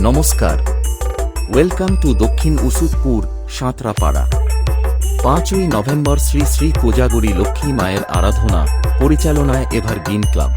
নমস্কার, welcome to দক্ষিণ উসুদপুর সাঁতরাপাড়া। 5ই November Shri Shri Kojagari Lakshmi মায়ের আরাধনা পরিচালনায় এভারগ্রিন ক্লাব।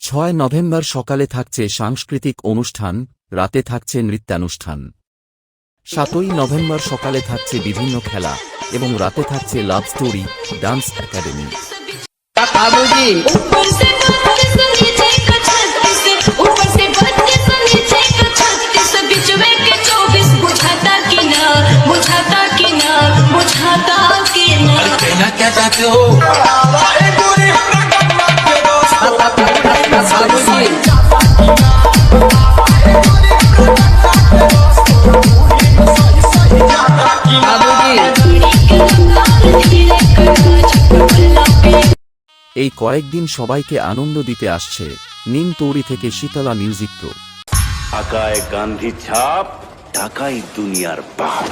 ছয় নভেম্বর সকালে থাকছে সাংস্কৃতিক অনুষ্ঠান, রাতে থাকছে নৃত্যানুষ্ঠান। 7ই নভেম্বর সকালে থাকছে বিভিন্ন খেলা এবং রাতে থাকছে লাভ স্টোরি ডান্স একাডেমি। এই কয়েকদিন সবাইকে আনন্দ দিতে আসছে নিমতৌড়ি থেকে শীতলা মিউজিক প্রো। ঢাকায় গান্ধী ছাপ, ঢাকাই দুনিয়ার বাপ।